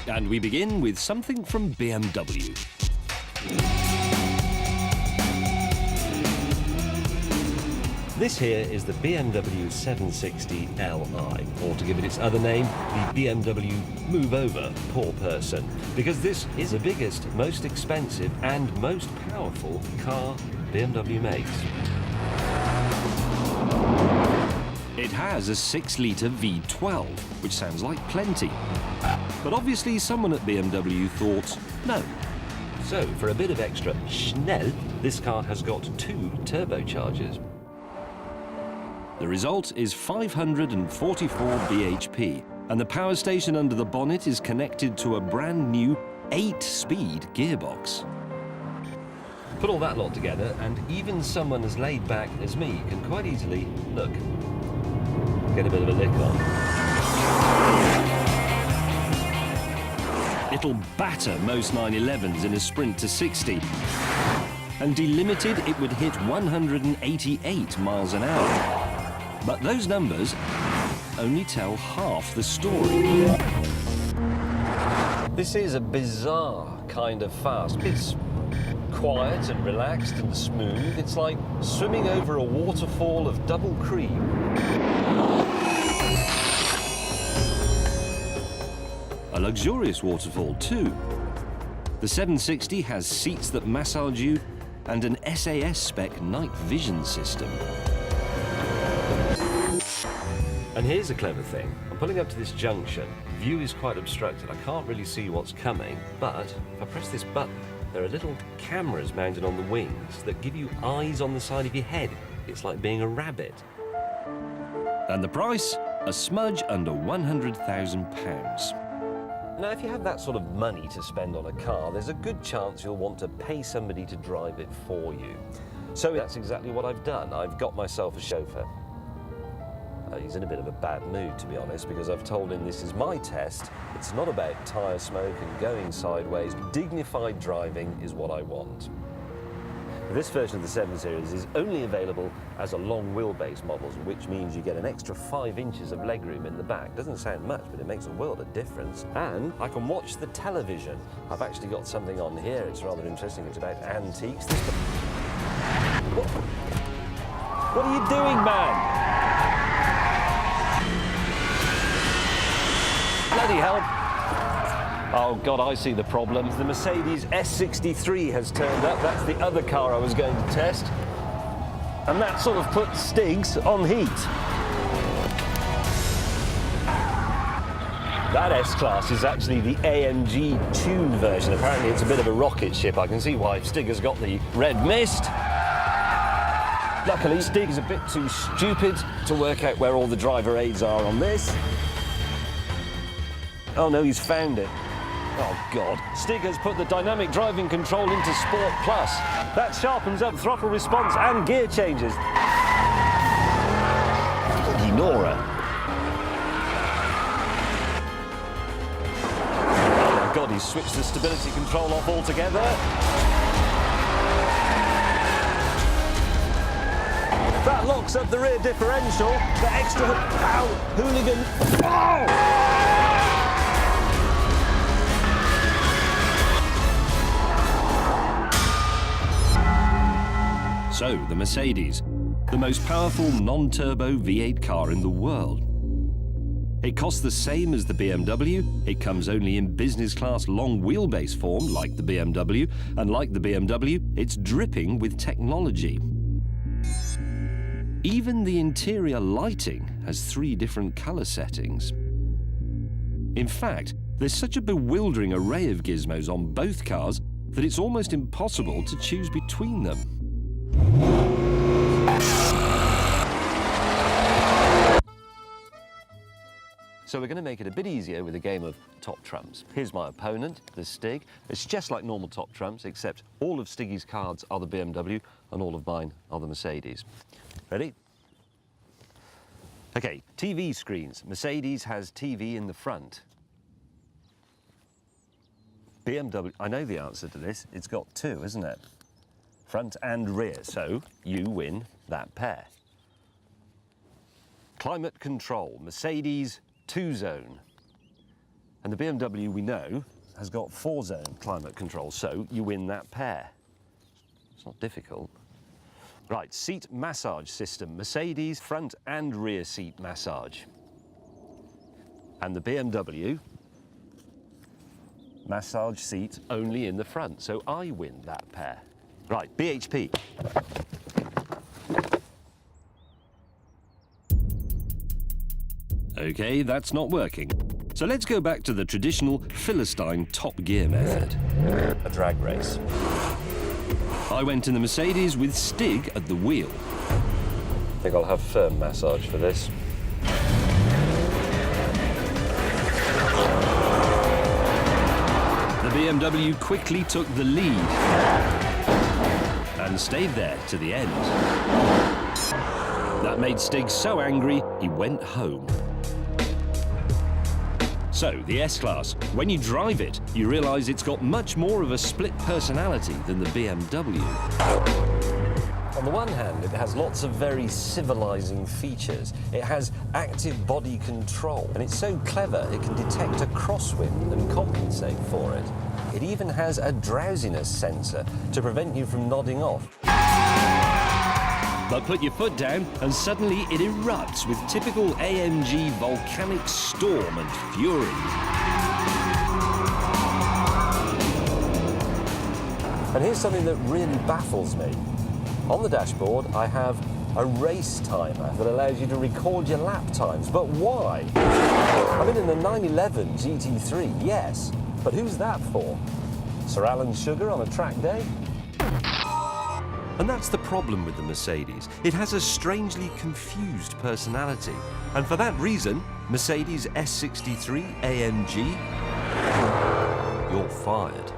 And we begin with something from BMW. This here is the BMW 760 Li, or to give it its other name, the BMW Move Over Poor Person, because this is the biggest, most expensive and most powerful car BMW makes. It has a 6-litre V12, which sounds like plenty. But obviously someone at BMW thought, no. So for a bit of extra schnell, this car has got 2 turbochargers. The result is 544 bhp, and the power station under the bonnet is connected to a brand new 8-speed gearbox. Put all that lot together, and even someone as laid back as me can quite easily, look, get a bit of a lick on. It'll batter most 911s in a sprint to 60. And delimited, it would hit 188 miles an hour. But those numbers only tell half the story. This is a bizarre kind of fast. It's quiet and relaxed and smooth. It's like swimming over a waterfall of double cream. A luxurious waterfall too. The 760 has seats that massage you and an SAS spec night vision system. And here's a clever thing. I'm pulling up to this junction. View is quite obstructed. I can't really see what's coming, but if I press this button, there are little cameras mounted on the wings that give you eyes on the side of your head. It's like being a rabbit. And the price? A smudge under £100,000. Now, if you have that sort of money to spend on a car, there's a good chance you'll want to pay somebody to drive it for you. So that's exactly what I've done. I've got myself a chauffeur. He's in a bit of a bad mood, to be honest, because I've told him this is my test. It's not about tyre smoke and going sideways. Dignified driving is what I want. This version of the 7 Series is only available as a long wheelbase model, which means you get an extra 5 inches of legroom in the back. Doesn't sound much, but it makes a world of difference. And I can watch the television. I've actually got something on here. It's rather interesting. It's about antiques. What are you doing, man? Bloody hell. Oh God, I see the problem. The Mercedes S63 has turned up. That's the other car I was going to test. And that sort of put Stig's on heat. That S-Class is actually the AMG tuned version. Apparently it's a bit of a rocket ship. I can see why Stig has got the red mist. Luckily, Stig is a bit too stupid to work out where all the driver aids are on this. Oh no, he's found it. Oh God. Stig has put the dynamic driving control into Sport Plus. That sharpens up throttle response and gear changes. Bloody Nora. Oh my God, he's switched the stability control off altogether. That locks up the rear differential. The extra hooligan. Oh! So, the Mercedes, the most powerful non-turbo V8 car in the world. It costs the same as the BMW, it comes only in business class long wheelbase form like the BMW, and like the BMW, it's dripping with technology. Even the interior lighting has 3 different colour settings. In fact, there's such a bewildering array of gizmos on both cars that it's almost impossible to choose between them. So we're going to make it a bit easier with a game of top trumps. Here's my opponent, the Stig. It's just like normal top trumps, except all of Stiggy's cards are the BMW and all of mine are the Mercedes. Ready? Okay, TV screens. Mercedes has TV in the front. BMW, I know the answer to this. It's got 2, isn't it? Front and rear, so you win that pair. Climate control, Mercedes 2-zone. And the BMW, we know, has got 4-zone climate control, so you win that pair. It's not difficult. Right, seat massage system. Mercedes front and rear seat massage. And the BMW, massage seat only in the front, so I win that pair. Right, BHP. Okay, that's not working. So let's go back to the traditional Philistine top gear method. A drag race. I went in the Mercedes with Stig at the wheel. I think I'll have firm massage for this. The BMW quickly took the lead and stayed there to the end. That made Stig so angry, he went home. So, the S-Class, when you drive it, you realise it's got much more of a split personality than the BMW. On the one hand, it has lots of very civilising features. It has active body control, and it's so clever it can detect a crosswind and compensate for it. It even has a drowsiness sensor to prevent you from nodding off. But put your foot down and suddenly it erupts with typical AMG volcanic storm and fury. And here's something that really baffles me. On the dashboard I have a race timer that allows you to record your lap times. But why? I mean, in the 911 GT3, yes. But who's that for? Sir Alan Sugar on a track day? And that's the problem with the Mercedes. It has a strangely confused personality. And for that reason, Mercedes S63 AMG, you're fired.